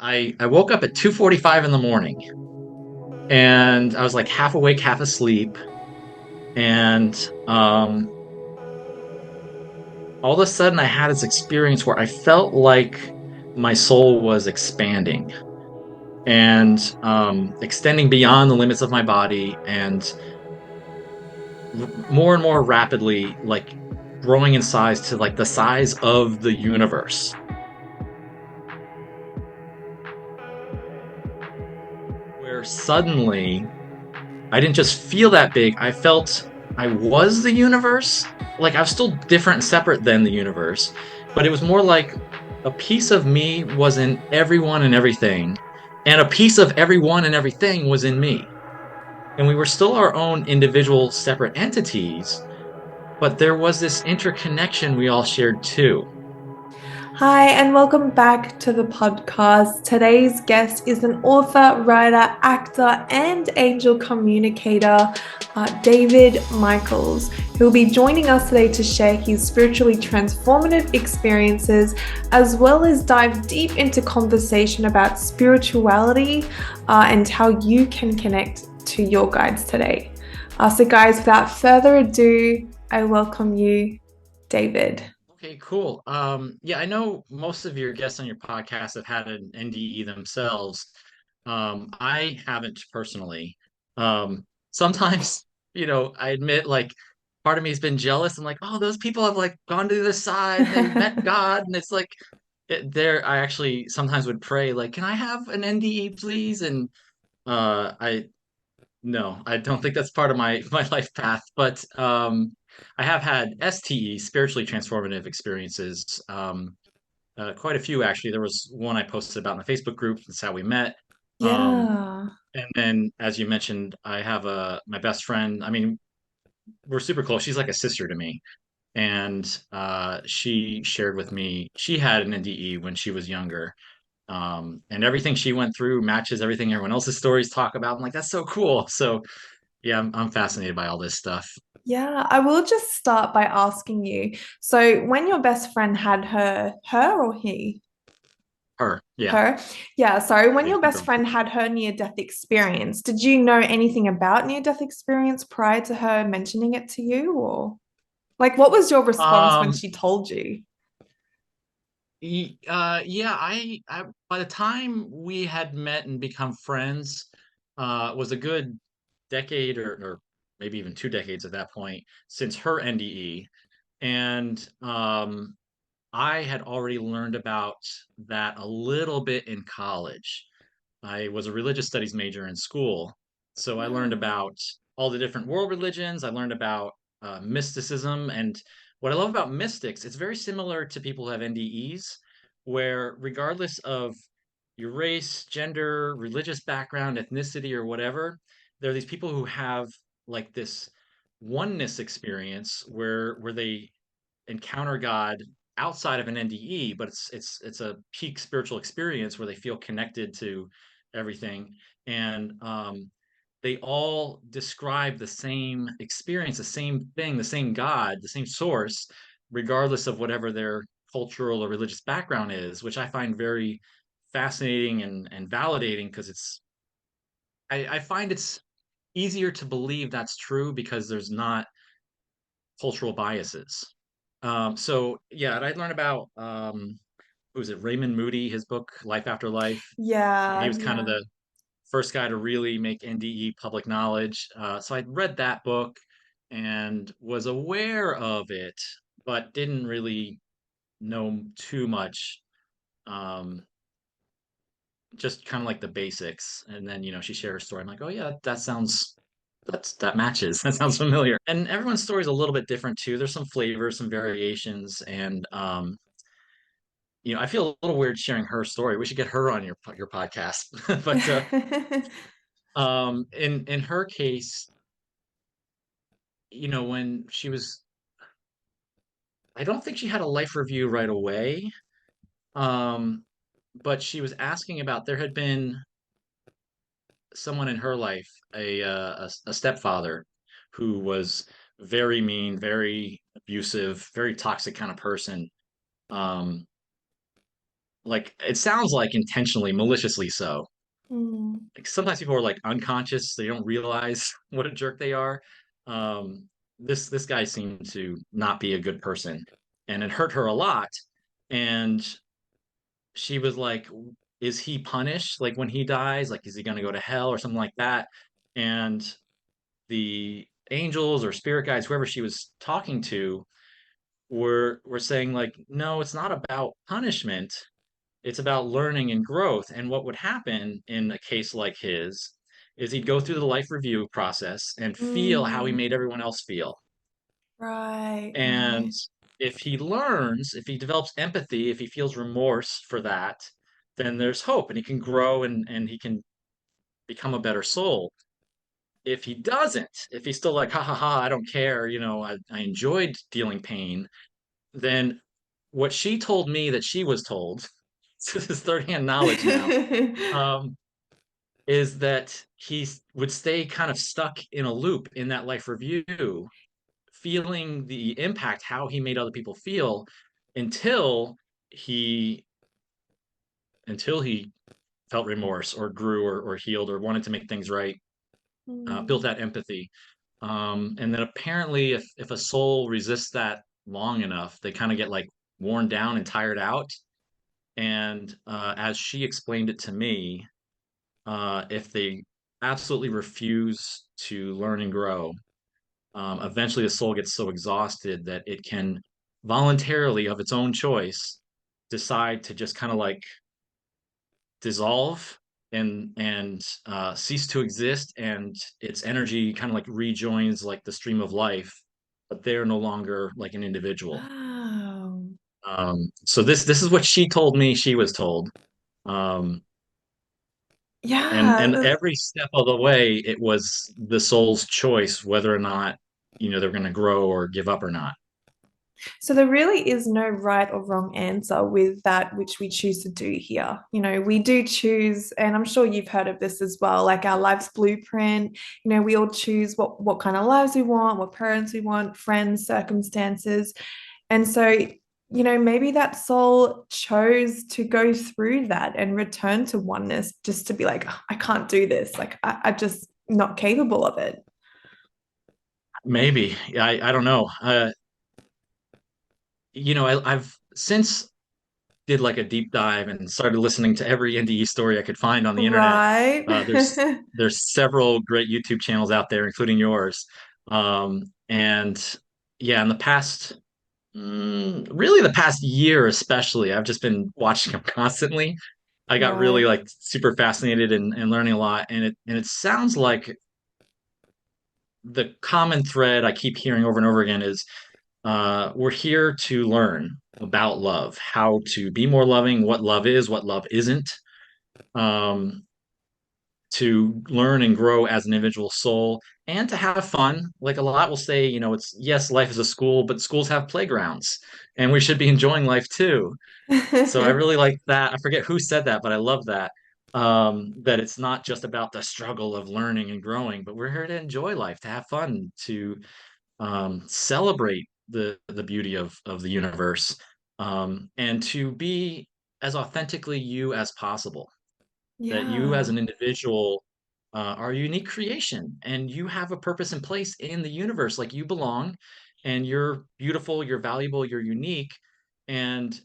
I woke up at 2:45 in the morning and I was like half awake, half asleep. And all of a sudden I had this experience where I felt like my soul was expanding and extending beyond the limits of my body and more and more rapidly, like growing in size to like the size of the universe. Where suddenly I didn't just feel that big, I felt I was the universe. Like I was still different and separate than the universe, but it was more like a piece of me was in everyone and everything, and a piece of everyone and everything was in me. And we were still our own individual separate entities, but there was this interconnection we all shared too. Hi, and welcome back to the podcast. Today's guest is an author, writer, actor, and angel communicator, David Michales, who will be joining us today to share his spiritually transformative experiences, as well as dive deep into conversation about spirituality and how you can connect to your guides today. So, guys, without further ado, I welcome you, David. Okay, cool. Yeah, I know most of your guests on your podcast have had an NDE themselves. I haven't personally. Sometimes, I admit like part of me has been jealous. I'm like, oh, those people have like gone to the other side and they've met God, and it's like there. I actually sometimes would pray like, can I have an NDE, please? And I no, I don't think that's part of my my life path, but I have had STE, spiritually transformative experiences, quite a few actually. There was one I posted about in the Facebook group. That's how we met. Um, Yeah. and then, as you mentioned, I have a my best friend. I mean, we're super close. She's like a sister to me, and she shared with me she had an NDE when she was younger, and everything she went through matches everything everyone else's stories talk about. I'm like, that's so cool. So yeah, I'm fascinated by all this stuff. Yeah, I will just start by asking you. So, when your best friend had her or he? Her, yeah, Her? Yeah, sorry. When yeah, your best girl. friend had her near-death experience, did you know anything about near-death experience prior to her mentioning it to you? Or like, what was your response when Um, she told you? yeah, I by the time we had met and become friends, was a good decade or maybe even 2 decades at that point since her NDE, and I had already learned about that a little bit in college. I was a religious studies major in school, so I learned Yeah. about all the different world religions. I learned about mysticism, and what I love about mystics, it's very similar to people who have NDEs, where regardless of your race, gender, religious background, ethnicity, or whatever, there are these people who have like this oneness experience where they encounter God outside of an NDE, but it's a peak spiritual experience where they feel connected to everything, and they all describe the same experience, the same thing, the same God, the same source, regardless of whatever their cultural or religious background is, which I find very fascinating and validating because I find it's easier to believe that's true because there's not cultural biases. So yeah, and I learned about who was it, Raymond Moody, his book Life After Life. He Yeah, was kind of yeah. the first guy to really make NDE public knowledge. So I read that book and was aware of it, but didn't really know too much. Um, just kind of like the basics. And then, she shared her story. I'm like, oh yeah, that sounds that matches. That sounds familiar. And everyone's story is a little bit different too. There's some flavors, some variations, and I feel a little weird sharing her story. We should get her on your podcast. But in her case, when she was, I don't think she had a life review right away. Um, but she was asking about there had been someone in her life, a stepfather, who was very mean, very abusive, very toxic kind of person. Um, like it sounds like intentionally, maliciously so. Mm. Like sometimes people are like unconscious, they don't realize what a jerk they are. Um, this guy seemed to not be a good person, and it hurt her a lot. And she was like, "Is he punished? Like when he dies, like is he going to go to hell or something like that?" And the angels or spirit guides, whoever she was talking to, were saying like, "No, it's not about punishment. It's about learning and growth." And what would happen in a case like his is he'd go through the life review process and feel how he Mm. made everyone else feel. Right, And right. if he learns, if he develops empathy, if he feels remorse for that, then there's hope and he can grow and he can become a better soul. If he doesn't, if he's still like, ha ha ha, I don't care, I enjoyed dealing pain, then what she told me that she was told, this is third-hand knowledge now, um, is that he would stay kind of stuck in a loop in that life review, feeling the impact, how he made other people feel until he until he felt remorse or grew or healed or wanted to make things right, built Mm. that empathy. And then apparently if a soul resists that long enough, they kind of get like worn down and tired out. And as she explained it to me, if they absolutely refuse to learn and grow, eventually the soul gets so exhausted that it can voluntarily, of its own choice, decide to just kind of like dissolve and cease to exist, and its energy kind of like rejoins like the stream of life, but they're no longer like an individual. Wow. So this is what she told me she was told. Um, and Yeah. every step of the way, it was the soul's choice whether or not, they're going to grow or give up or not. So there really is no right or wrong answer with that which we choose to do here. We do choose, and I'm sure you've heard of this as well, like our life's blueprint. We all choose what kind of lives we want, what parents we want, friends, circumstances. And so, maybe that soul chose to go through that and return to oneness just to be like, "Oh, I can't do this. Like I just not capable of it." Maybe. I don't know. I've since did like a deep dive and started listening to every NDE story I could find on the internet. Right. There's several great YouTube channels out there, including yours. And yeah, in the past, really the past year especially, I've just been watching them constantly. I got really Right. like super fascinated and learning a lot, and it sounds like the common thread I keep hearing over and over again is we're here to learn about love, how to be more loving, what love is, what love isn't, um, to learn and grow as an individual soul, and to have fun. Like a lot will say, it's yes, life is a school, but schools have playgrounds, and we should be enjoying life too. So I really like that. I forget who said that, but I love that. That it's not just about the struggle of learning and growing, but we're here to enjoy life, to have fun, to celebrate the beauty of the universe, and to be as authentically you as possible. That you as Yeah. an individual are a unique creation, and you have a purpose and place in the universe. Like you belong, and you're beautiful, you're valuable, you're unique, and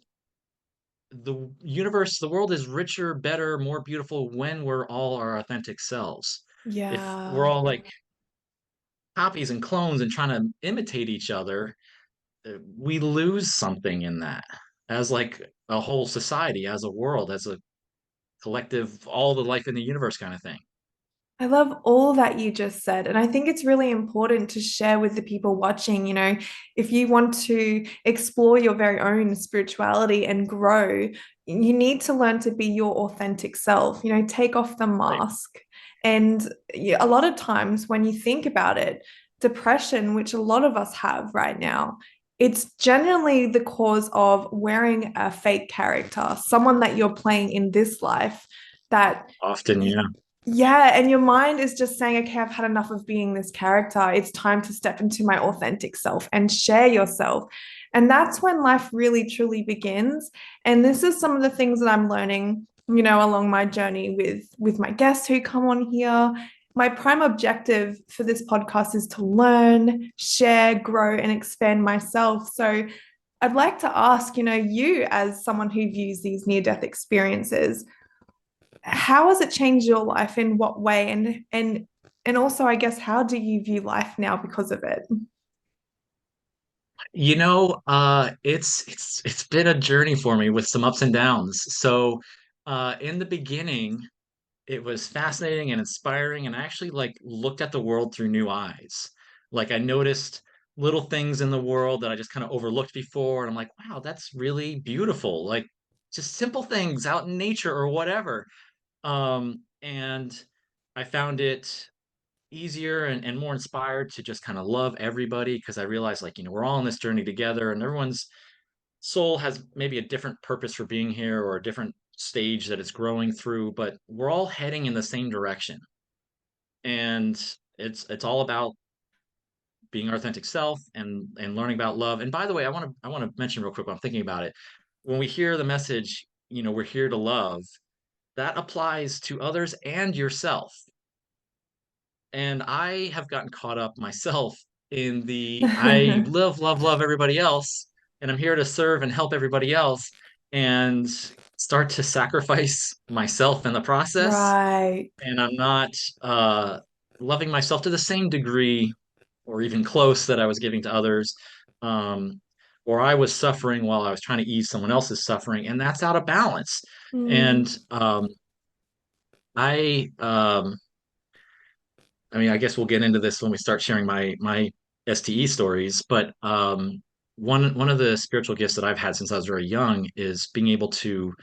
the universe, the world is richer, better, more beautiful when we're all our authentic selves. If we're Yeah. all like copies and clones and trying to imitate each other, we lose something in that as like a whole society, as a world, as a collective, all the life in the universe kind of thing. I love all that you just said. And I think it's really important to share with the people watching. If you want to explore your very own spirituality and grow, you need to learn to be your authentic self, take off the Right. mask. And a lot of times when you think about it, depression, which a lot of us have right now, it's generally the cause of wearing a fake character, someone that you're playing in this life that Often, yeah. yeah, and your mind is just saying, okay, I've had enough of being this character. It's time to step into my authentic self and share yourself. And that's when life really truly begins. And this is some of the things that I'm learning, along my journey with my guests who come on here. My prime objective for this podcast is to learn, share, grow, and expand myself. So I'd like to ask, you as someone who views these near-death experiences, how has it changed your life? In what way? And also, I guess, how do you view life now because of it? It's been a journey for me with some ups and downs. So, in the beginning, it was fascinating and inspiring, and I actually like looked at the world through new eyes. Like I noticed little things in the world that I just kind of overlooked before, and I'm like, wow, that's really beautiful. Like just simple things out in nature or whatever. And I found it easier and more inspired to just kind of love everybody because I realized like, we're all on this journey together and everyone's soul has maybe a different purpose for being here or a different stage that it's growing through, but we're all heading in the same direction. And it's all about being our authentic self and learning about love. And by the way, I want to mention real quick while I'm thinking about it. When we hear the message, we're here to love, that applies to others and yourself. And I have gotten caught up myself in the I love, love, love everybody else, and I'm here to serve and help everybody else, and start to sacrifice myself in the process. Right. And I'm not uh, loving myself to the same degree or even close that I was giving to others. Um, or I was suffering while I was trying to ease someone else's suffering, and that's out of balance. Mm, And I I mean, I guess we'll get into this when we start sharing my STE stories, but one of the spiritual gifts that I've had since I was very young is being able to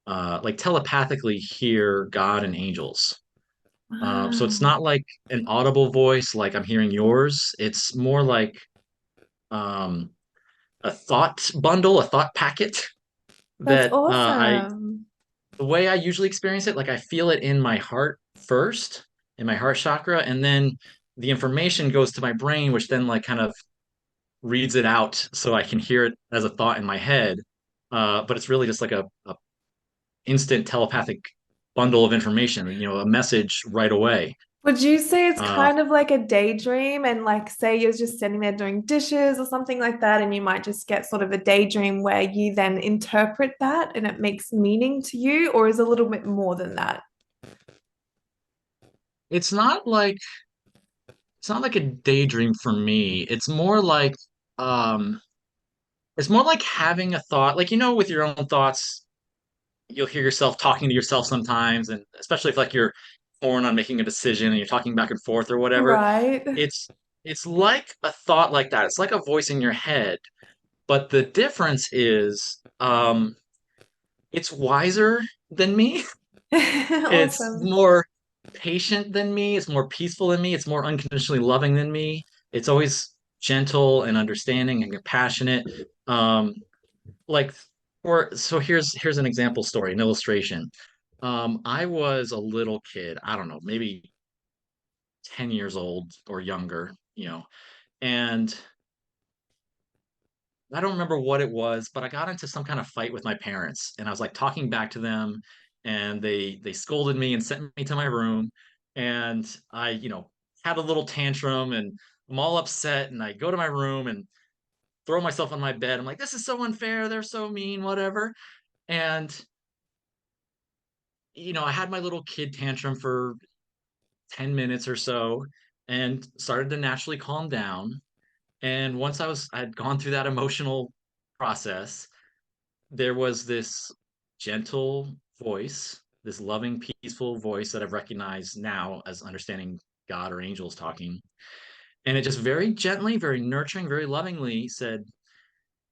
like telepathically hear God and angels. So it's wow. not like an audible voice like I'm hearing yours. It's more like um, a thought bundle, a thought packet That's that I awesome. the way I usually experience it, like I feel it in my heart first, in my heart chakra, and then the information goes to my brain, which then like kind of reads it out so I can hear it as a thought in my head. But it's really just like a instant telepathic bundle of information, a message right away. Would you say it's Uh, kind of like a daydream and like say you're just standing there doing dishes or something like that, and you might just get sort of a daydream where you then interpret that and it makes meaning to you, or is it a little bit more than that? it's not like it's not like a daydream for me. Um, it's more like having a thought, like with your own thoughts, you'll hear yourself talking to yourself sometimes, and especially if like you're torn on making a decision and you're talking back and forth or whatever. Right. It's it's like a thought like that. It's like a voice in your head, but the difference is it's wiser than me. It's Awesome. more patient than me. It's more peaceful than me. It's more unconditionally loving than me. It's always gentle and understanding and compassionate. Um, like or so here's an example story, an illustration. I was a little kid, I don't know, maybe 10 years old or younger, and I don't remember what it was, but I got into some kind of fight with my parents, and I was like talking back to them, and they scolded me and sent me to my room, and I, had a little tantrum, and I'm all upset, and I go to my room and throw myself on my bed. I'm like, this is so unfair. They're so mean, whatever. And I had my little kid tantrum for 10 minutes or so and started to naturally calm down. And once I'd gone through that emotional process, there was this gentle voice, this loving, peaceful voice that I've recognized now as understanding God or angels talking. And it just very gently, very nurturing, very lovingly said,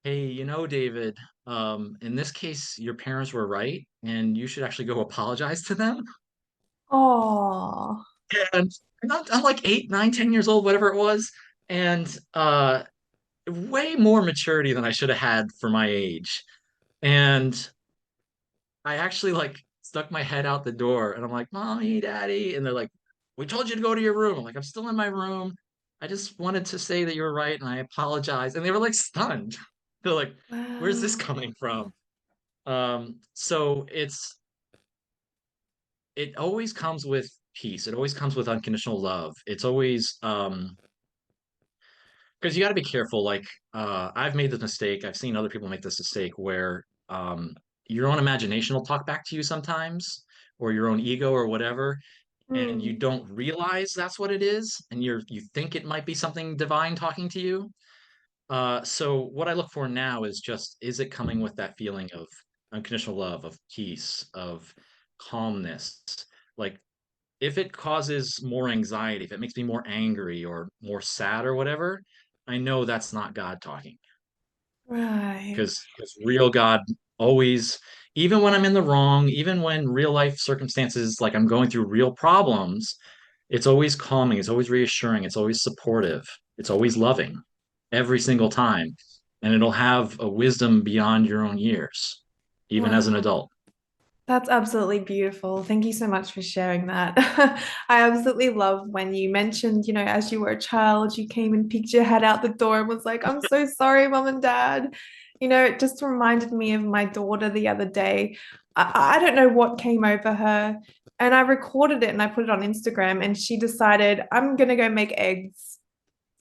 hey, David, in this case, your parents were right, and you should actually go apologize to them. Oh, And I'm like 8, 9, 10 years old, whatever it was, and way more maturity than I should have had for my age. And I actually like stuck my head out the door, and I'm like, "Mommy, Daddy," and they're like, "We told you to go to your room." I'm like, "I'm still in my room. I just wanted to say that you were right, and I apologize." And they were like stunned. They're like, where's this Wow. coming from? So it always comes with peace. It always comes with unconditional love. It's always because you got to be careful. Like I've made this mistake. I've seen other people make this mistake where your own imagination will talk back to you sometimes, or your own ego or whatever, and you Hmm. don't realize that's what it is, and you think it might be something divine talking to you. So what I look for now is just, is it coming with that feeling of unconditional love, of peace, of calmness? Like if it causes more anxiety, if it makes me more angry or more sad or whatever, I know that's not God talking. Right. Because real God always, even when I'm in the wrong, even when real life circumstances, like I'm going through real problems, it's always calming, it's always reassuring, it's always supportive, it's always loving every single time. And it'll have a wisdom beyond your own years, even as an Wow. adult. That's absolutely beautiful. Thank you so much for sharing that. I absolutely love when you mentioned, as you were a child, you came and peeked your head out the door and was like, I'm so sorry, mom and dad. It just reminded me of my daughter the other day. I don't know what came over her. And I recorded it and I put it on Instagram. And she decided, I'm going to go make eggs.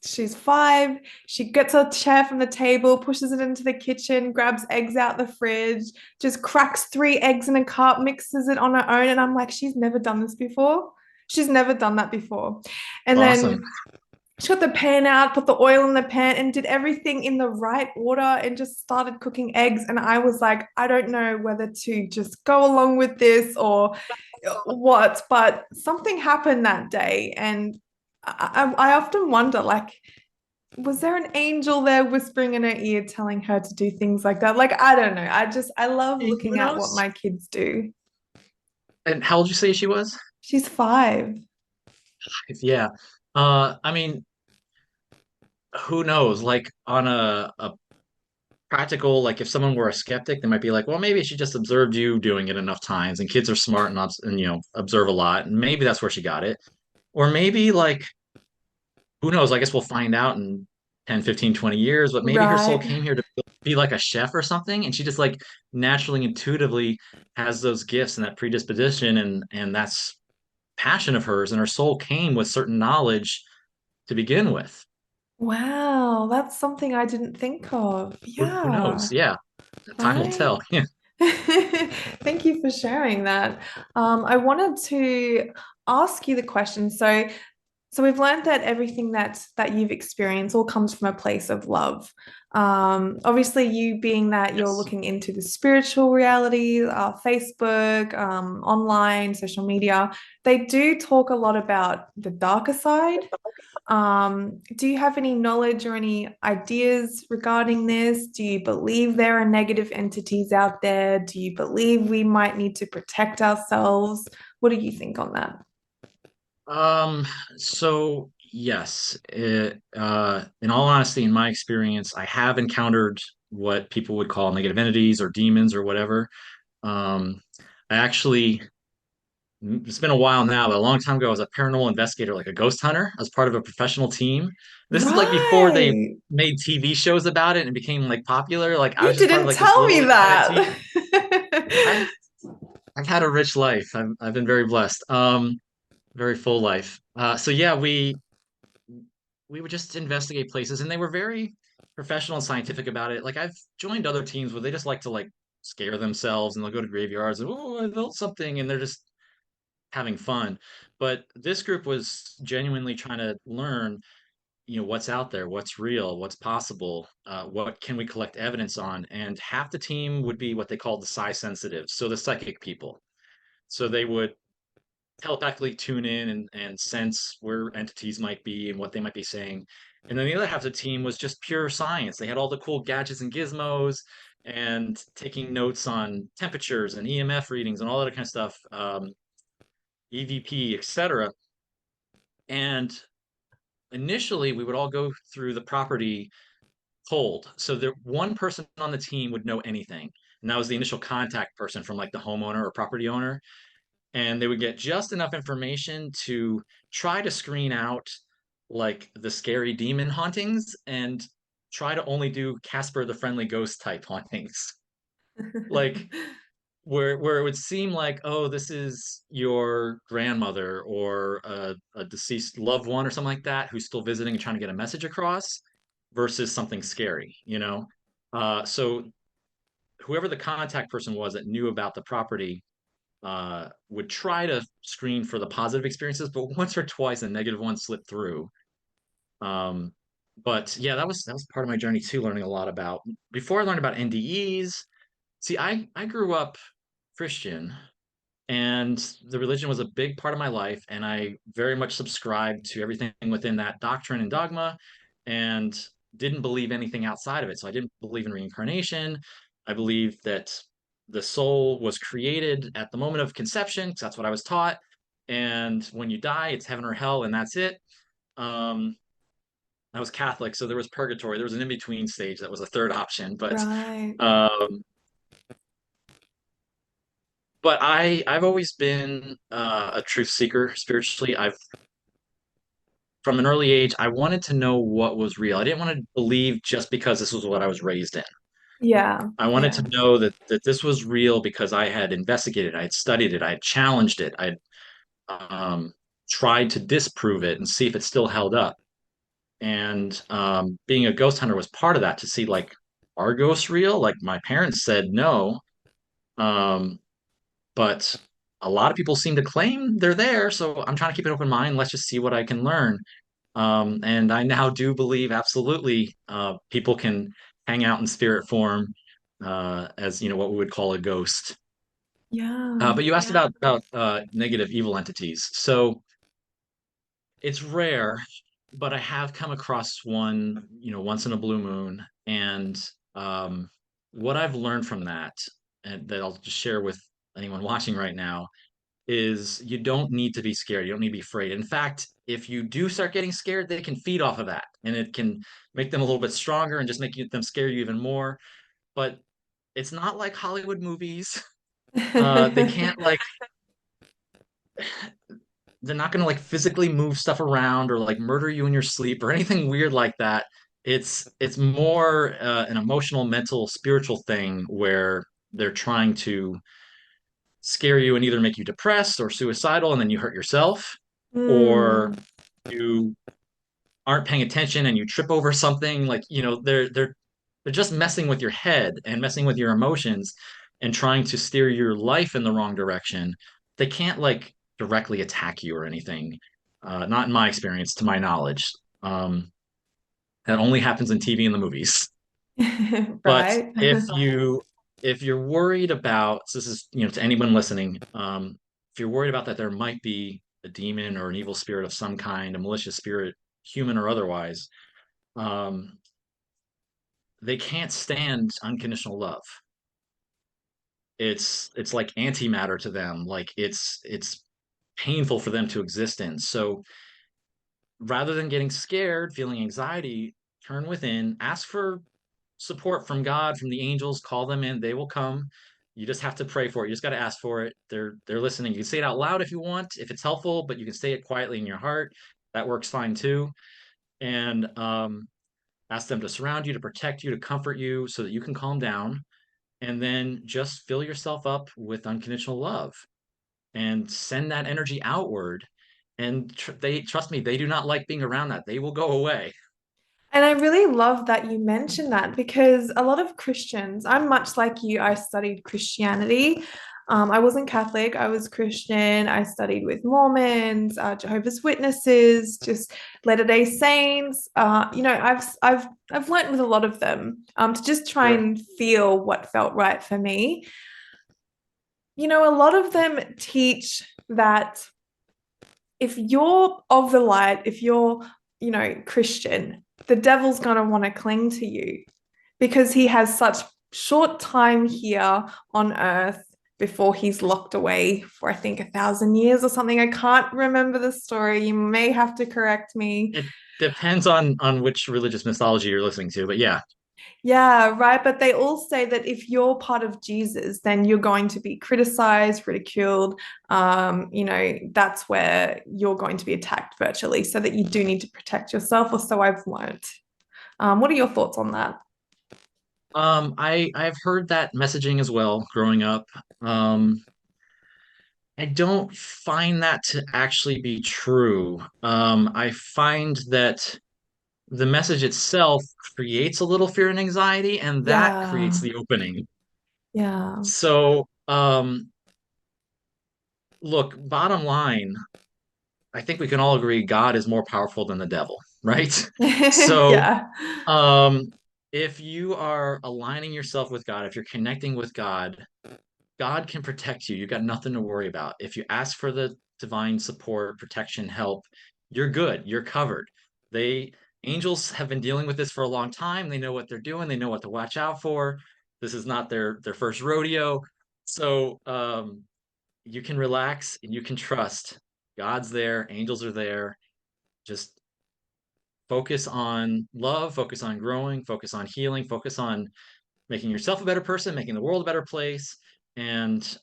She's 5. She gets a chair from the table, pushes it into the kitchen, grabs eggs out the fridge, just cracks 3 eggs in a cup, mixes it on her own. And I'm like, she's never done this before. She's never done that before. And then Awesome. she got the pan out, put the oil in the pan, and did everything in the right order and just started cooking eggs. And I was like, I don't know whether to just go along with this or what, but something happened that day. And I often wonder, like, was there an angel there whispering in her ear telling her to do things like that? Like, I don't know. I love Hey, who looking at what knows? my kids do. And how old did you say she was? She's 5. Yeah. I mean, who knows? Like on a practical, like if someone were a skeptic, they might be like, well, maybe she just observed you doing it enough times, and kids are smart and, and observe a lot, and maybe that's where she got it. Or maybe like, who knows? I guess we'll find out in 10, 15, 20 years, but maybe her soul Right. came here to be like a chef or something, and she just like naturally, intuitively has those gifts and that predisposition and that's passion of hers, and her soul came with certain knowledge to begin with. Wow, that's something I didn't think of. Who knows? Yeah, Yeah, time will right. tell. Yeah. Thank you for sharing that. I wanted to ask you the question. So we've learned that everything that you've experienced all comes from a place of love. Obviously, you being that you're Yes. looking into the spiritual reality, Facebook, online, social media, they do talk a lot about the darker side. Do you have any knowledge or any ideas regarding this? Do you believe there are negative entities out there? Do you believe we might need to protect ourselves? What do you think on that? Um, so yes, in all honesty, in my experience, I have encountered what people would call negative entities or demons or whatever. Um, I actually, it's been a while now, but a long time ago, I was a paranormal investigator, like a ghost hunter. I was part of a professional team. This is like before they Right. made TV shows about it and became like popular. Like I You was just part of didn't like this tell little me independent that. team. I've I've had a rich life. I've been very blessed. Very full life. So yeah, we would just investigate places, and they were very professional and scientific about it. Like I've joined other teams where they just like to like scare themselves, and they'll go to graveyards and, oh, I felt something, and they're just having fun. But this group was genuinely trying to learn, what's out there, what's real, what's possible, what can we collect evidence on. And half the team would be what they called the psi sensitive, so the psychic people. So they would telepathically tune in and sense where entities might be and what they might be saying. And then the other half of the team was just pure science. They had all the cool gadgets and gizmos and taking notes on temperatures and EMF readings and all that kind of stuff, EVP, etc. And initially, we would all go through the property cold. So there, one person on the team would know anything, and that was the initial contact person from like the homeowner or property owner, and they would get just enough information to try to screen out like the scary demon hauntings and try to only do Casper the Friendly Ghost type hauntings. Like where it would seem like, oh, this is your grandmother or a deceased loved one or something like that who's still visiting and trying to get a message across versus something scary, you know? So whoever the contact person was that knew about the property would try to screen for the positive experiences, but once or twice a negative one slipped through. Um, but yeah, that was part of my journey too, learning a lot about before I learned about NDEs. See, I grew up Christian, and the religion was a big part of my life, and I very much subscribed to everything within that doctrine and dogma, and didn't believe anything outside of it. So I didn't believe in reincarnation. I believed that the soul was created at the moment of conception, because that's what I was taught. And when you die, it's heaven or hell, and that's it. Um, I was Catholic, so there was purgatory. There was an in-between stage that was a third option, Right. um, but I've always been a truth seeker spiritually. I've from an early age I wanted to know what was real. I didn't want to believe just because this was what I was raised in. Yeah. I wanted Yeah. to know that this was real because I had investigated, I had studied it, I had challenged it, I had tried to disprove it and see if it still held up. And being a ghost hunter was part of that to see like, are ghosts real? Like my parents said no. Um, but a lot of people seem to claim they're there. So I'm trying to keep an open mind. Let's just see what I can learn. And I now do believe absolutely people can hang out in spirit form as what we would call a ghost. Yeah. But you asked about negative evil entities. So it's rare, but I have come across one, once in a blue moon. And what I've learned from that, and that I'll just share with anyone watching right now, is you don't need to be scared. You don't need to be afraid. In fact, if you do start getting scared, they can feed off of that, and it can make them a little bit stronger and just make them scare you even more. But it's not like Hollywood movies. They can't like they're not going to like physically move stuff around or like murder you in your sleep or anything weird like that. It's more an emotional, mental, spiritual thing where they're trying to scare you and either make you depressed or suicidal and then you hurt yourself, or Mm. you aren't paying attention and you trip over something. Like they're just messing with your head and messing with your emotions and trying to steer your life in the wrong direction. They can't like directly attack you or anything, not in my experience, to my knowledge. That only happens in TV and the movies. But Right. if you're worried about, so this is to anyone listening, if you're worried about that there might be a demon or an evil spirit of some kind, a malicious spirit, human or otherwise, um, they can't stand unconditional love. It's like antimatter to them. Like it's painful for them to exist in. So rather than getting scared, feeling anxiety, turn within, ask for support from God, from the angels, call them in, they will come. You just have to pray for it. You just got to ask for it. They're listening. You can say it out loud if you want, if it's helpful, but you can say it quietly in your heart. That works fine too. And ask them to surround you, to protect you, to comfort you so that you can calm down. And then just fill yourself up with unconditional love and send that energy outward. And they trust me, they do not like being around that. They will go away. And I really love that you mentioned that because a lot of Christians, I'm much like you, I studied Christianity. I wasn't Catholic, I was Christian. I studied with Mormons, Jehovah's Witnesses, just Latter-day Saints. I've learned with a lot of them to just try Sure. and feel what felt right for me. A lot of them teach that if you're of the light, if you're, Christian, the devil's going to want to cling to you because he has such short time here on earth before he's locked away for, I think, 1,000 years or something. I can't remember the story. You may have to correct me. It depends on which religious mythology you're listening to, but yeah. Yeah, right. But they all say that if you're part of Jesus, then you're going to be criticized, ridiculed. That's where you're going to be attacked virtually, so that you do need to protect yourself, or so I've learned. What are your thoughts on that? I've heard that messaging as well growing up. Um, I don't find that to actually be true. I find that the message itself creates a little fear and anxiety, and that creates Yeah, the opening. yeah. So, look, bottom line, I think we can all agree God is more powerful than the devil, right? So, Yeah. um, if you are aligning yourself with God, if you're connecting with God, God can protect you. You got nothing to worry about. If you ask for the divine support, protection, help, you're good. You're covered. They Angels have been dealing with this for a long time. They know what they're doing. They know what to watch out for. This is not their first rodeo. So you can relax and you can trust. God's there. Angels are there. Just focus on love. Focus on growing. Focus on healing. Focus on making yourself a better person, making the world a better place, and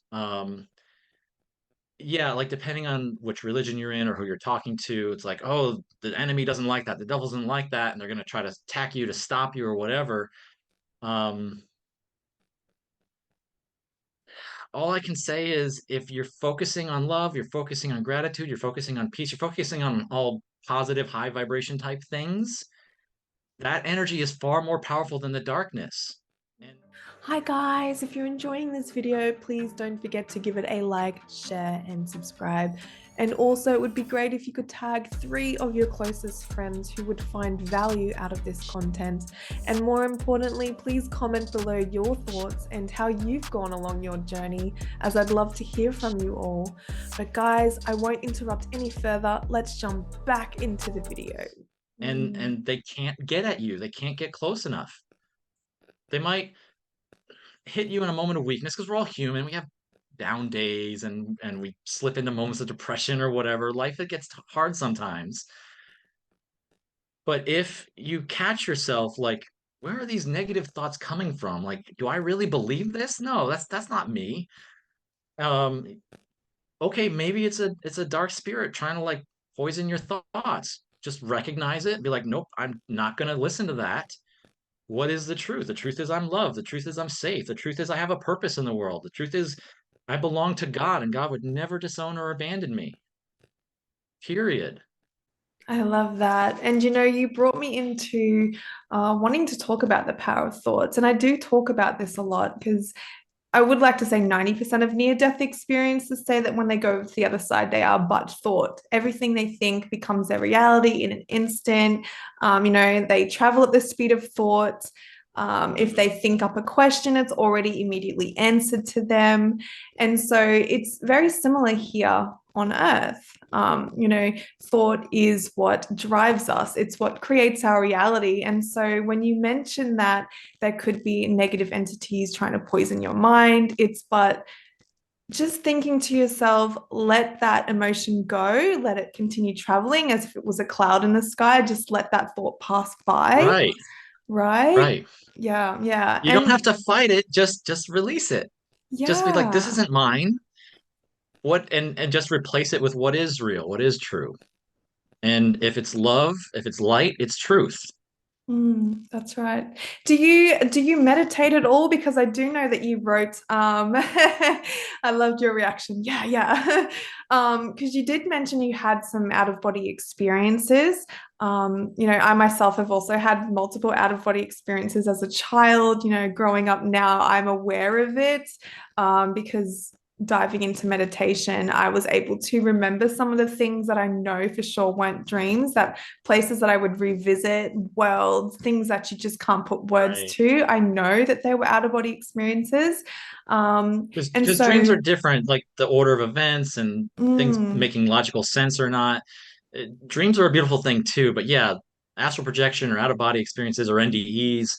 yeah, like depending on which religion you're in or who you're talking to, it's like, oh, the enemy doesn't like that, the devil doesn't like that, and they're going to try to attack you to stop you or whatever. Um, all I can say is if you're focusing on love, you're focusing on gratitude, you're focusing on peace, you're focusing on all positive, high vibration type things, that energy is far more powerful than the darkness. And Hi guys, if you're enjoying this video, please don't forget to give it a like, share, and subscribe. And also, it would be great if you could tag 3 of your closest friends who would find value out of this content. And more importantly, please comment below your thoughts and how you've gone along your journey, as I'd love to hear from you all. But guys, I won't interrupt any further. Let's jump back into the video. and they can't get at you. They can't get close enough. They might hit you in a moment of weakness because we're all human. We have down days and we slip into moments of depression or whatever. Life it gets hard sometimes. But if you catch yourself like, where are these negative thoughts coming from? Like, do I really believe this? No, that's not me. Um, okay, maybe it's a dark spirit trying to like poison your thoughts. Just recognize it and be like, nope, I'm not gonna listen to that. What is the truth? The truth is I'm loved. The truth is I'm safe. The truth is I have a purpose in the world. The truth is I belong to God and God would never disown or abandon me. Period. I love that. And you brought me into wanting to talk about the power of thoughts. And I do talk about this a lot because I would like to say 90% of near death experiences say that when they go to the other side, they are but thought. Everything they think becomes their reality in an instant. They travel at the speed of thought. If they think up a question, it's already immediately answered to them. And so it's very similar here on Earth. Thought is what drives us, it's what creates our reality. And so when you mention that there could be negative entities trying to poison your mind, it's but just thinking to yourself, let that emotion go, let it continue traveling as if it was a cloud in the sky, just let that thought pass by, Right. right? Right. Yeah, yeah. You don't have And to fight it, just release it. Just be like, this yeah. isn't mine. What and just replace it with what is real, what is true. And if it's love, if it's light, it's truth. That's right. Do you meditate at all? Because I do know that you wrote I loved your reaction. Yeah, yeah. Because you did mention you had some out-of-body experiences. I myself have also had multiple out-of-body experiences as a child. Growing up now, I'm aware of it because diving into meditation, I was able to remember some of the things that I know for sure weren't dreams, that places that I would revisit, worlds, things that you just can't put words Right. to. I know that they were out of body experiences. And Because dreams so, are different, like the order of events and things mm, making logical sense or not. Dreams are a beautiful thing too, but yeah, astral projection or out of body experiences or NDEs,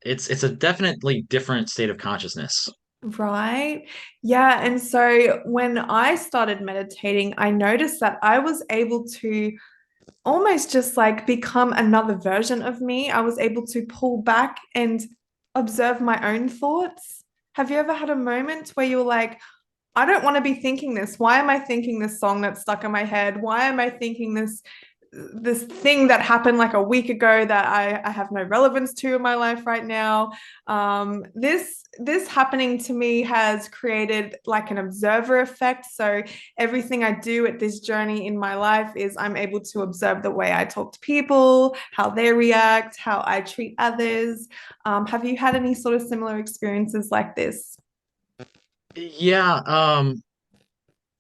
it's a definitely different state of consciousness. right. Yeah. And so when I started meditating, I noticed that I was able to almost just like become another version of me. I was able to pull back and observe my own thoughts. Have you ever had a moment where you're like, I don't want to be thinking this. Why am I thinking this song that's stuck in my head? Why am I thinking this this thing that happened like a week ago that I have no relevance to in my life right now. This happening to me has created like an observer effect. So everything I do at this journey in my life is I'm able to observe the way I talk to people, how they react, how I treat others. Have you had any sort of similar experiences like this? Yeah,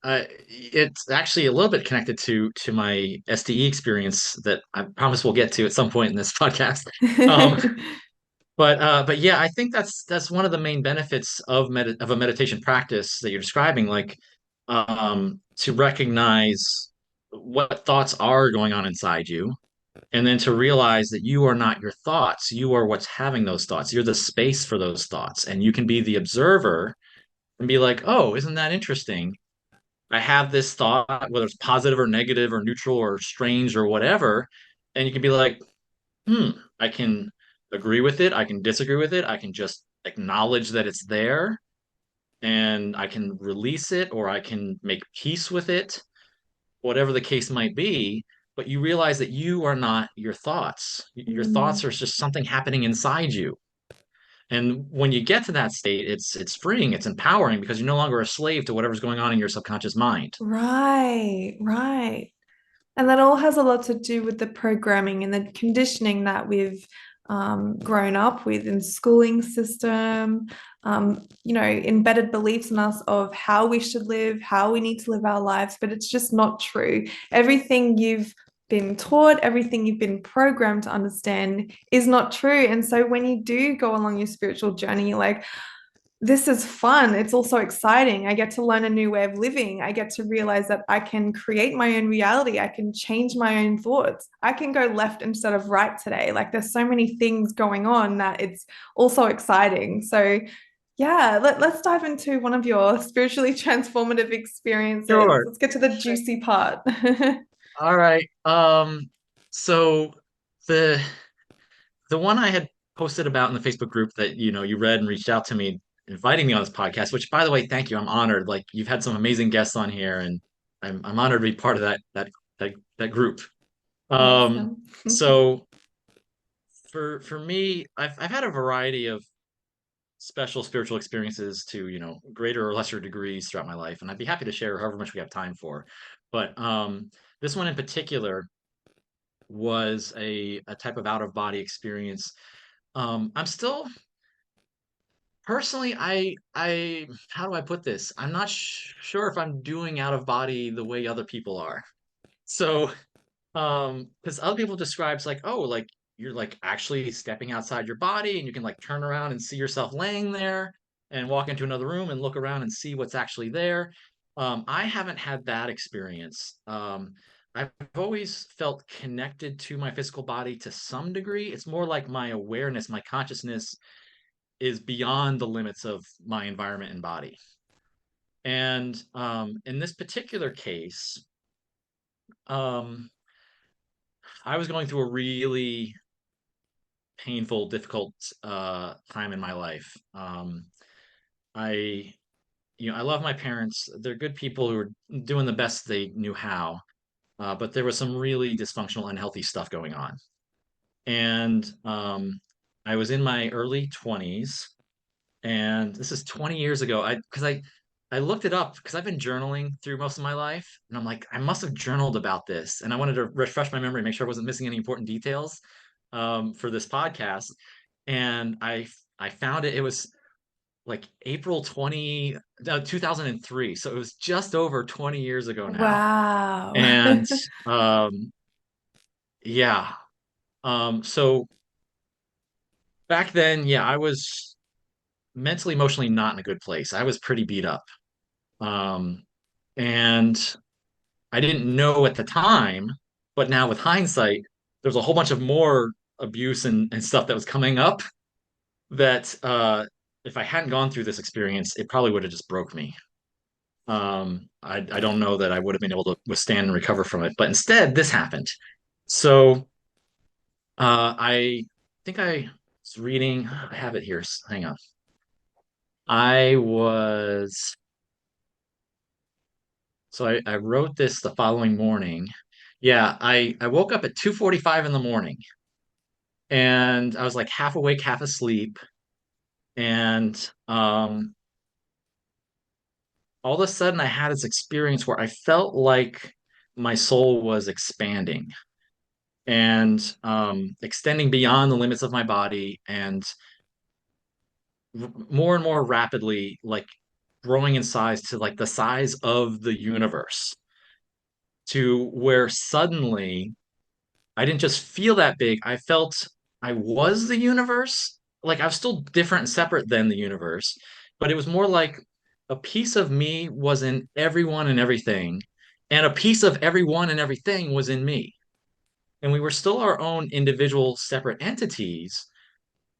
it's actually a little bit connected to my SDE experience that I promise we'll get to at some point in this podcast. Um, but yeah, I think that's one of the main benefits of a meditation practice that you're describing, like to recognize what thoughts are going on inside you, and then to realize that you are not your thoughts, you are what's having those thoughts. You're the space for those thoughts, and you can be the observer and be like, "Oh, isn't that interesting? I have this thought, whether it's positive or negative or neutral or strange or whatever," and you can be like, "Hmm, I can agree with it. I can disagree with it. I can just acknowledge that it's there and I can release it or I can make peace with it, whatever the case might be." But you realize that you are not your thoughts. Your thoughts Mm, are just something happening inside you. And when you get to that state, it's freeing, it's empowering because you're no longer a slave to whatever's going on in your subconscious mind. right, right. And that all has a lot to do with the programming and the conditioning that we've grown up with in schooling system, embedded beliefs in us of how we should live, how we need to live our lives, but it's just not true. Everything you've been taught, everything you've been programmed to understand is not true. And so when you do go along your spiritual journey, you're like, this is fun. It's also exciting. I get to learn a new way of living. I get to realize that I can create my own reality. I can change my own thoughts. I can go left instead of right today. Like there's so many things going on that it's also exciting. So, yeah, let's dive into one of your spiritually transformative experiences. Sure. Let's get to the juicy part. All right. So the the one I had posted about in the Facebook group that you read and reached out to me inviting me on this podcast, which by the way, thank you. I'm honored. Like you've had some amazing guests on here and I'm honored to be part of that group. Um Awesome. so for me, I've had a variety of special spiritual experiences to, greater or lesser degrees throughout my life, and I'd be happy to share however much we have time for. But this one in particular was a type of out of body experience. I'm still personally, I how do I put this? I'm not sure if I'm doing out of body the way other people are. So, because other people describes like, oh, like you're like actually stepping outside your body and you can like turn around and see yourself laying there and walk into another room and look around and see what's actually there. I haven't had that experience. I've always felt connected to my physical body to some degree. It's more like my awareness, my consciousness is beyond the limits of my environment and body. And in this particular case, um, I was going through a really painful, difficult time in my life. I, I love my parents. They're good people who are doing the best they knew how. But there was some really dysfunctional, unhealthy stuff going on. And I was in my early 20s, and this is 20 years ago. I looked it up because I've been journaling through most of my life, and I'm like, I must have journaled about this, and I wanted to refresh my memory, make sure I wasn't missing any important details for this podcast. And I found it. It was like April 20, 2003. So it was just over 20 years ago now. Wow. And yeah. So back then, yeah, I was mentally, emotionally not in a good place. I was pretty beat up. Um, and I didn't know at the time, but now with hindsight, there's a whole bunch of more abuse and stuff that was coming up that if I hadn't gone through this experience, it probably would have just broke me. I don't know that I would have been able to withstand and recover from it, but instead, this happened. So I think I was reading. I have it here. Hang on. I was so I wrote this the following morning. Yeah, I woke up at 2:45 in the morning and I was like half awake, half asleep. And all of a sudden I had this experience where I felt like my soul was expanding and extending beyond the limits of my body and more and more rapidly, like growing in size to like the size of the universe, to where suddenly I didn't just feel that big. I felt I was the universe. Like I was still different and separate than the universe, but it was more like a piece of me was in everyone and everything, and a piece of everyone and everything was in me. And we were still our own individual separate entities,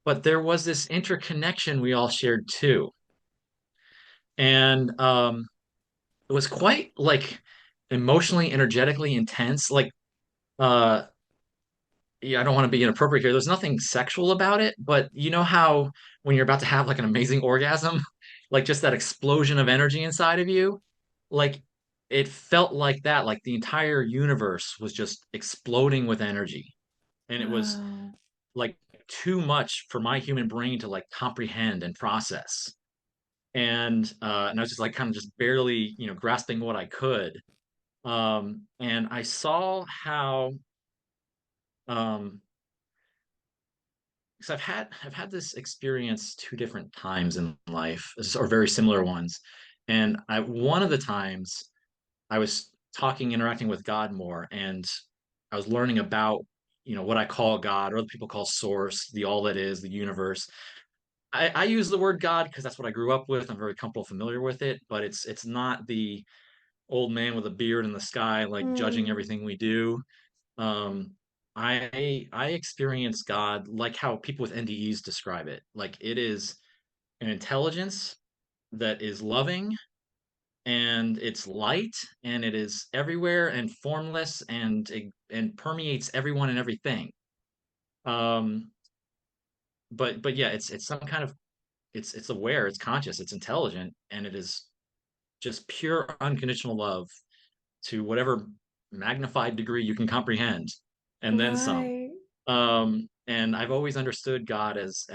but there was this interconnection we all shared too. And it was quite like emotionally, energetically intense. Like uh yeah, I don't want to be inappropriate here. There's nothing sexual about it, but you know how when you're about to have like an amazing orgasm, like just that explosion of energy inside of you, like it felt like that, like the entire universe was just exploding with energy. And it was Wow. like too much for my human brain to like comprehend and process. And I was just like kind of just barely, grasping what I could. And I saw how um because I've had this experience two different times in life, or very similar ones. And one of the times I was interacting with God more, and I was learning about, what I call God, or other people call source, the all that is, the universe. I use the word God because that's what I grew up with. I'm very comfortable, familiar with it, but it's not the old man with a beard in the sky, like judging Mm. everything we do. Um, I experience God like how people with NDEs describe it. Like it is an intelligence that is loving and it's light and it is everywhere and formless and permeates everyone and everything. Um, but yeah, it's some kind of it's aware, it's conscious, it's intelligent, and it is just pure unconditional love to whatever magnified degree you can comprehend, and then some. Right. And I've always understood God as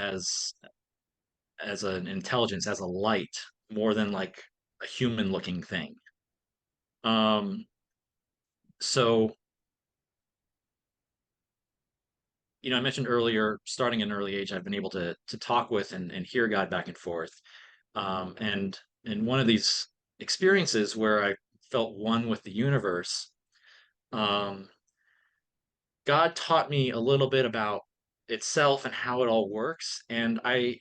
an intelligence, as a light, more than like a human looking thing. Um, so I mentioned earlier, starting at an early age, I've been able to talk with and hear God back and forth. And in one of these experiences where I felt one with the universe, um, God taught me a little bit about itself and how it all works. And I'm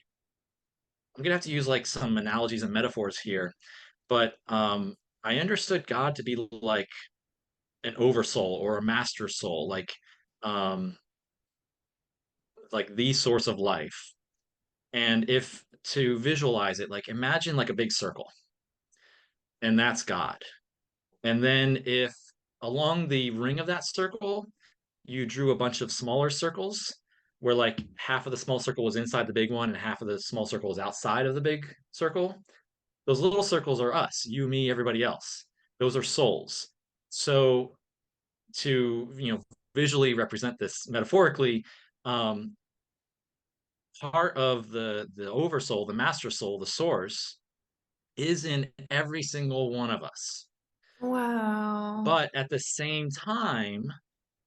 gonna have to use like some analogies and metaphors here, but I understood God to be like an oversoul or a master soul, um, like the source of life. And if to visualize it, like imagine like a big circle, and that's God. And then if along the ring of that circle, you drew a bunch of smaller circles where like half of the small circle was inside the big one and half of the small circle was outside of the big circle. Those little circles are us, you, me, everybody else. Those are souls. So to visually represent this metaphorically, um, part of the oversoul, the master soul, the source, is in every single one of us. Wow. But at the same time,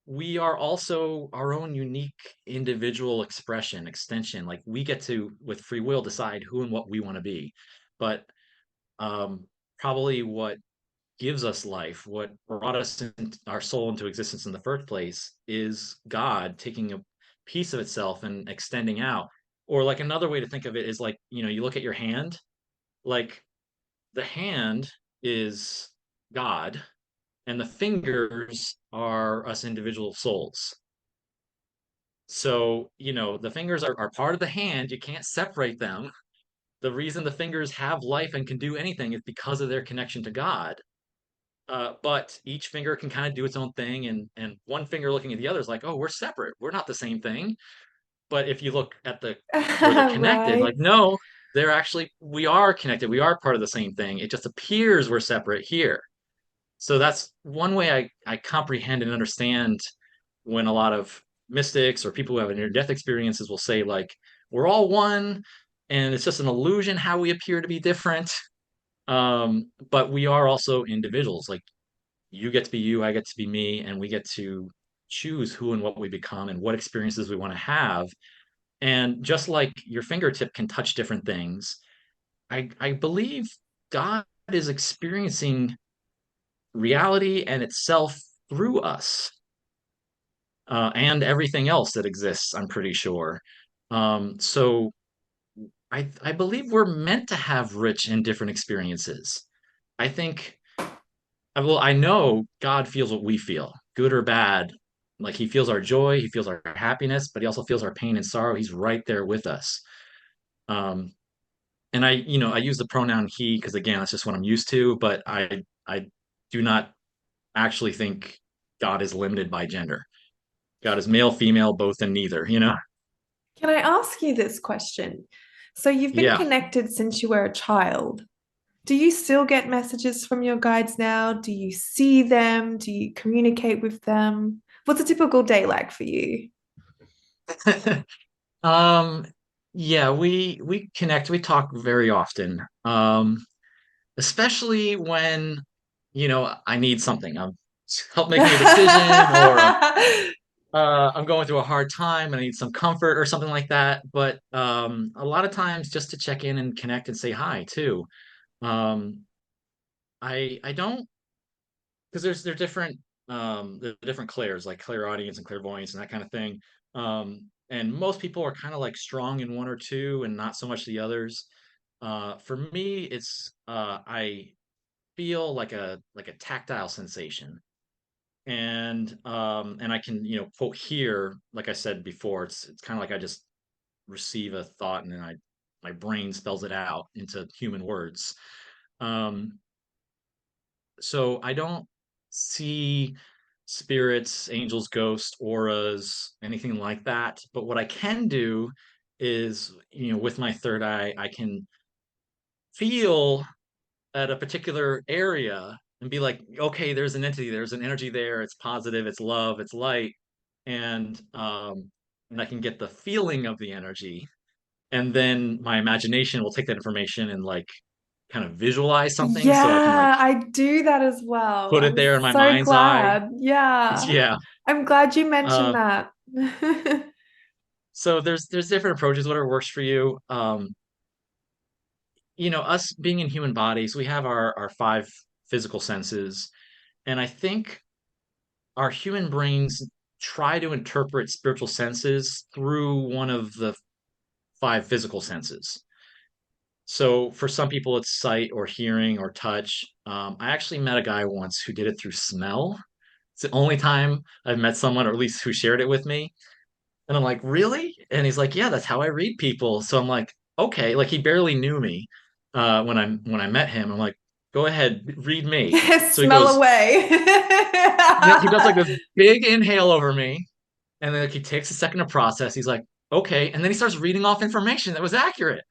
we are also our own unique individual expression, extension. Like we get to, with free will, decide who and what we want to be. But um, probably what gives us life, what brought us in, our soul into existence in the first place, is God taking a piece of itself and extending out. Or like another way to think of it is like, you look at your hand, like the hand is God and the fingers are us individual souls. So, the fingers are part of the hand. You can't separate them. The reason the fingers have life and can do anything is because of their connection to God. But each finger can kind of do its own thing, and one finger looking at the other is like, oh, we're separate. We're not the same thing. But if you look at the where they're connected, Right. like, no, we are connected. We are part of the same thing. It just appears we're separate here. So that's one way I comprehend and understand when a lot of mystics or people who have near-death experiences will say, like, we're all one and it's just an illusion how we appear to be different. But we are also individuals. Like, you get to be you, I get to be me, and we get to choose who and what we become and what experiences we want to have. And just like your fingertip can touch different things, I believe God is experiencing reality and itself through us, and everything else that exists, I'm pretty sure. So I believe we're meant to have rich and different experiences. I think, well, I know God feels what we feel, good or bad. Like, he feels our joy, he feels our happiness, but he also feels our pain and sorrow. He's right there with us. Um, and I use the pronoun he because, again, that's just what I'm used to, but I do not actually think God is limited by gender. God is male, female, both, and neither. Can I ask you this question? So you've been Yeah. connected since you were a child. Do you still get messages from your guides now? Do you see them? Do you communicate with them? What's a typical day like for you? Um, yeah, we connect, we talk very often. Especially when, I need something. I'm help making a decision, or I'm going through a hard time and I need some comfort or something like that. But a lot of times just to check in and connect and say hi too. Um, I don't, because there's different clairs, like clairaudience and clairvoyance and that kind of thing. And most people are kind of like strong in one or two and not so much the others. For me, it's I feel like a tactile sensation, and I can, quote here, like I said before, it's kind of like I just receive a thought and then my brain spells it out into human words. Um, so I don't see spirits, angels, ghosts, auras, anything like that. But what I can do is, with my third eye, I can feel at a particular area and be like, okay, there's an entity, there's an energy there, it's positive, it's love, it's light, and I can get the feeling of the energy, and then my imagination will take that information and like kind of visualize something so I can like Yeah, I do that as well. put it I'm there in my so mind's eye. glad. Yeah. Yeah. I'm glad you mentioned Uh, that. so there's different approaches, whatever works for you. Us being in human bodies, we have our five physical senses, and I think our human brains try to interpret spiritual senses through one of the five physical senses. So for some people, it's sight or hearing or touch. I actually met a guy once who did it through smell. It's the only time I've met someone, or at least who shared it with me. And I'm like, really? And he's like, yeah, that's how I read people. So I'm like, okay. Like, he barely knew me when I met him. I'm like, go ahead, read me. Yes, So he smell goes, away. he does like this big inhale over me, and then like he takes a second to process. He's like, okay. And then he starts reading off information that was accurate.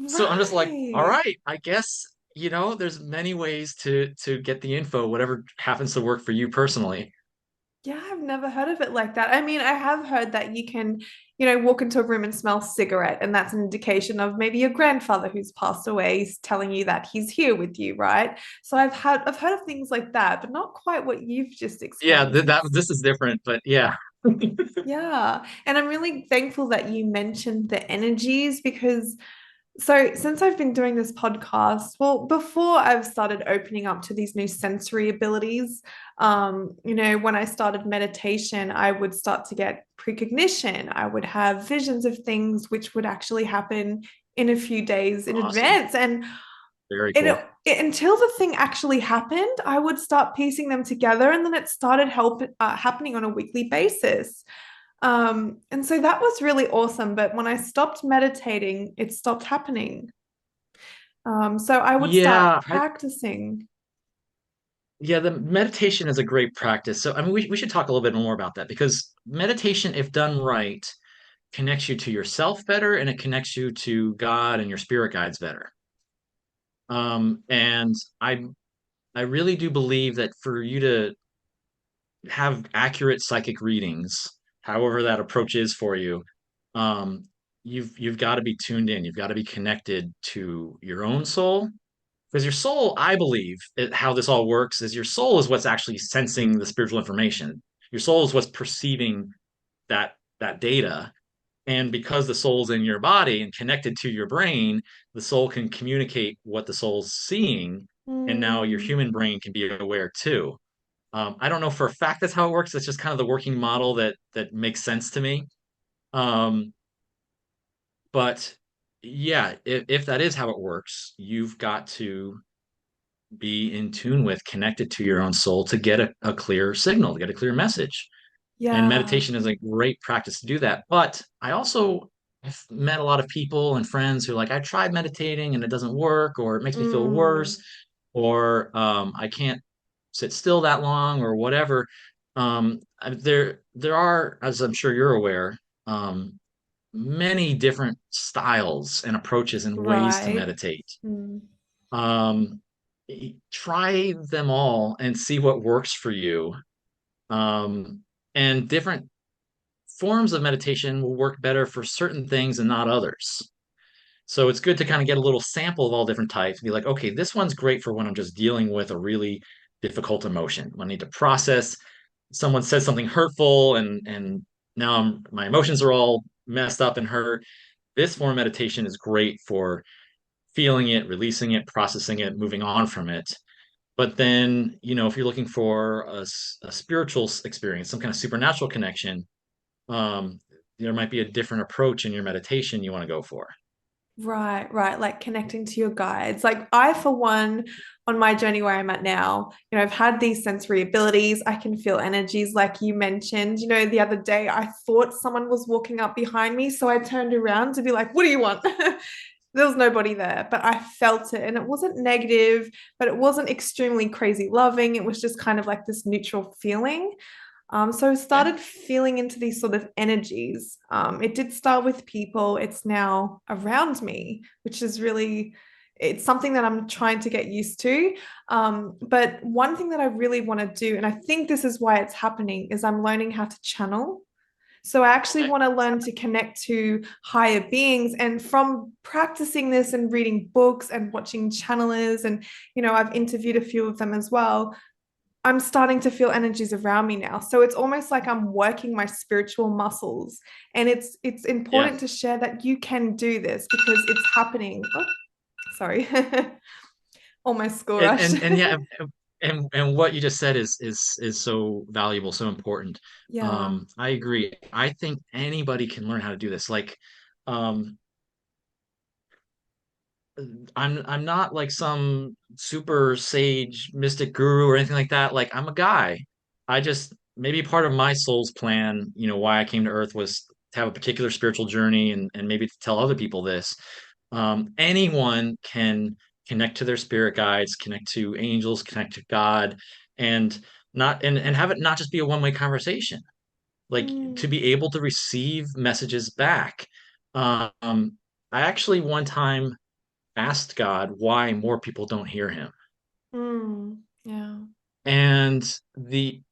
So I'm just like, all Right. right, I guess, there's many ways to get the info, whatever happens to work for you personally. Yeah, I've never heard of it like that. I mean, I have heard that you can, walk into a room and smell cigarette, and that's an indication of maybe your grandfather who's passed away is telling you that he's here with you, right? So I've heard of things like that, but not quite what you've just Yeah, explained. this is different, but yeah. Yeah. And I'm really thankful that you mentioned the energies because so since I've been doing this podcast, well, before I've started opening up to these new sensory abilities, when I started meditation, I would start to get precognition. I would have visions of things which would actually happen in a few days in Awesome. advance. And Very it, cool. until the thing actually happened, I would start piecing them together, and then it started happening on a weekly basis. And so that was really awesome. But when I stopped meditating, it stopped happening. So I would start Yeah, practicing. yeah, the meditation is a great practice. So I mean, we should talk a little bit more about that, because meditation, if done right, connects you to yourself better, and it connects you to God and your spirit guides better. And I really do believe that for you to have accurate psychic readings, however that approach is for you, um, you've got to be tuned in. You've got to be connected to your own soul. Because your soul, I believe, how this all works is your soul is what's actually sensing the spiritual information. Your soul is what's perceiving that data. And because the soul's in your body and connected to your brain, the soul can communicate what the soul's seeing. And now your Mm, human brain can be aware too. I don't know for a fact that's how it works. It's just kind of the working model that makes sense to me. Um, but yeah, if that is how it works, you've got to be in tune with, connected to your own soul to get a clear signal, to get a clear message. And yeah. meditation is a great practice to do that. But I also have met a lot of people and friends who are like, I tried meditating and it doesn't work, or it makes me feel worse, Mm, or I can't sit still that long, or whatever. There are, as I'm sure you're aware, many different styles and approaches and ways to right. meditate. Mm, Um, Try them all and see what works for you. And different forms of meditation will work better for certain things and not others. So it's good to kind of get a little sample of all different types and be like, okay, this one's great for when I'm just dealing with a really difficult emotion. When I need to process someone says something hurtful and now my emotions are all messed up and hurt. This form of meditation is great for feeling it, releasing it, processing it, moving on from it. But then, if you're looking for a spiritual experience, some kind of supernatural connection, um, there might be a different approach in your meditation you want to go for. right, right. Like connecting to your guides. Like I, for one, on my journey where I'm at now, I've had these sensory abilities. I can feel energies, like you mentioned. The other day I thought someone was walking up behind me, so I turned around to be like, "What do you want?" There was nobody there, but I felt it, and it wasn't negative, but it wasn't extremely crazy loving. It was just kind of like this neutral feeling. So I Okay. started feeling into these sort of energies. It did start with people. It's now around me, which is really, it's something that I'm trying to get used to. But one thing that I really want to do, and I think this is why it's happening, is I'm learning how to channel. So I actually Okay. want to learn to connect to higher beings. And from practicing this and reading books and watching channelers, and I've interviewed a few of them as well. I'm starting to feel energies around me now. So it's almost like I'm working my spiritual muscles. And it's Yeah. important to share that you can do this because it's happening. Oh, sorry. Almost school And rush. and yeah, and what you just said is so valuable, so important. Yeah. I agree. I think anybody can learn how to do this. Like, um, I'm not like some super sage mystic guru or anything like that. Like I'm a guy. I just maybe part of my soul's plan, why I came to Earth was to have a particular spiritual journey and maybe to tell other people this. Anyone can connect to their spirit guides, connect to angels, connect to God, and not and have it not just be a one-way conversation. Like to Mm, be able to receive messages back. Um, I actually one time asked God why more people don't hear him. yeah. And the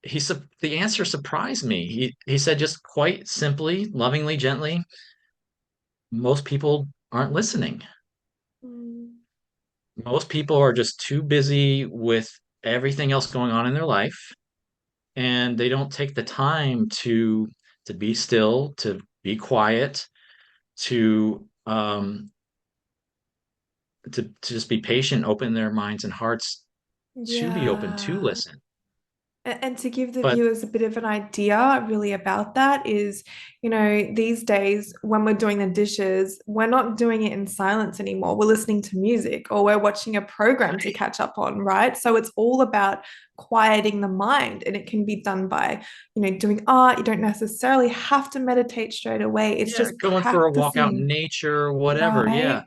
answer surprised me. He said just quite simply, lovingly, gently, most people aren't listening. Mm, Most people are just too busy with everything else going on in their life, and they don't take the time to be still, to be quiet, to just be patient, open their minds and hearts to be open to yeah. listen. And to give the But viewers a bit of an idea really about that is, these days when we're doing the dishes, we're not doing it in silence anymore. We're listening to music or we're watching a program to catch up on, right? So it's all about quieting the mind, and it can be done by, doing art. You don't necessarily have to meditate straight away. It's yeah, just going for a walk out in practicing, nature, whatever. Yeah. right?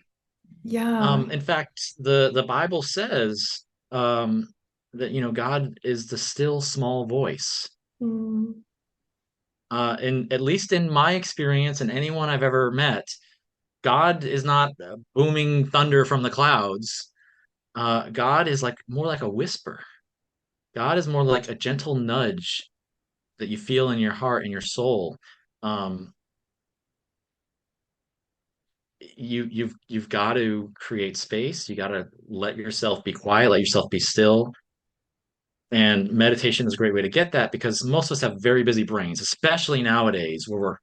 Yeah. In fact, the Bible says that God is the still small voice. Mm, And at least in my experience and anyone I've ever met, God is not booming thunder from the clouds. God is like more like a whisper. God is more like a gentle nudge that you feel in your heart and your soul. Um, you've got to create space. You got to let yourself be quiet, let yourself be still. And meditation is a great way to get that because most of us have very busy brains, especially nowadays where we're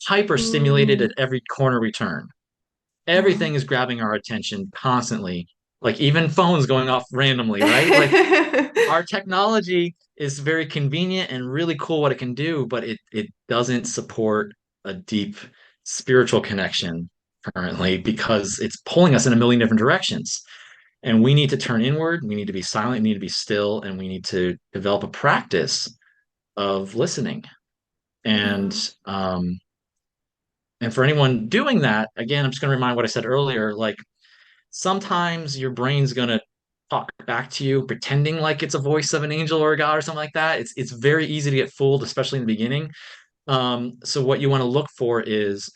hyper stimulated Mm. at every corner we turn. Yeah. Everything is grabbing our attention constantly, like even phones going off randomly, right? Like our technology is very convenient and really cool what it can do, but it doesn't support a deep spiritual connection currently because it's pulling us in a million different directions. And we need to turn inward, we need to be silent, we need to be still, and we need to develop a practice of listening. And Yeah. um, and for anyone doing that, again, I'm just going to remind what I said earlier. Like sometimes your brain's going to talk back to you, pretending like it's a voice of an angel or a god or something like that. It's very easy to get fooled, especially in the beginning. So what you want to look for is,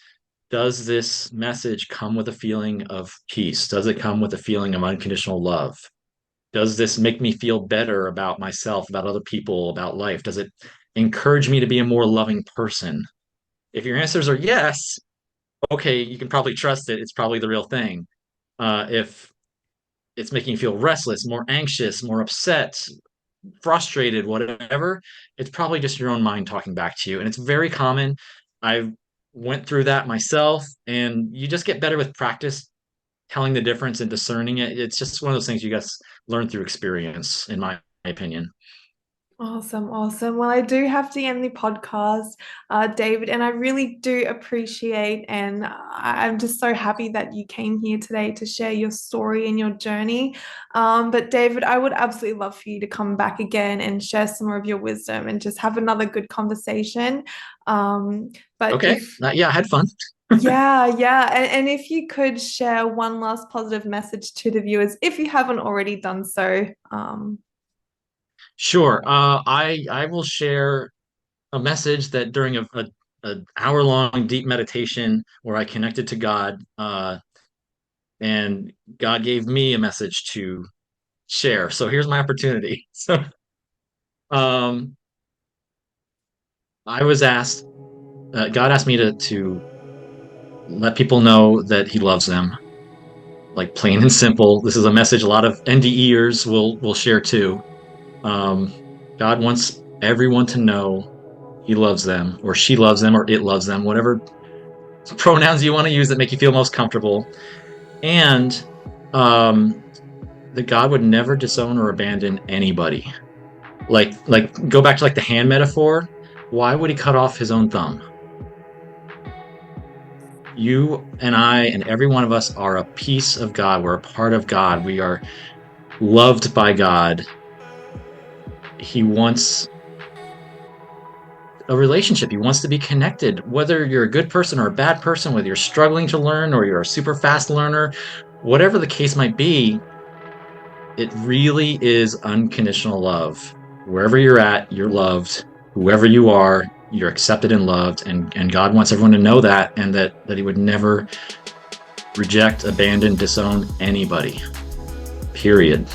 does this message come with a feeling of peace? Does it come with a feeling of unconditional love? Does this make me feel better about myself, about other people, about life? Does it encourage me to be a more loving person? If your answers are yes, okay, you can probably trust it. It's probably the real thing. If it's making you feel restless, more anxious, more upset, frustrated, whatever, it's probably just your own mind talking back to you. And it's very common. I went through that myself, and you just get better with practice telling the difference and discerning it. It's just one of those things you guys learn through experience, in my opinion. Awesome, awesome. Well, I do have to end the podcast, David, and I really do appreciate and I'm just so happy that you came here today to share your story and your journey. But David, I would absolutely love for you to come back again and share some more of your wisdom and just have another good conversation. But Okay. if Yeah, I had fun. Yeah, yeah. And if you could share one last positive message to the viewers, if you haven't already done so. Sure. I will share a message that during a hour long deep meditation where I connected to God, and God gave me a message to share. So here's my opportunity. So um, I was asked, God asked me to let people know that He loves them, like plain and simple. This is a message a lot of NDEers will share too. Um, God wants everyone to know He loves them, or she loves them, or it loves them, whatever pronouns you want to use that make you feel most comfortable. And um, that God would never disown or abandon anybody. Like go back to like the hand metaphor. Why would He cut off His own thumb? You and I and every one of us are a piece of God. We're a part of God. We are loved by God. He wants a relationship. He wants to be connected. Whether you're a good person or a bad person, whether you're struggling to learn or you're a super fast learner, whatever the case might be, it really is unconditional love. Wherever you're at, you're loved. Whoever you are, you're accepted and loved. And God wants everyone to know that, and that He would never reject, abandon, disown anybody. Period.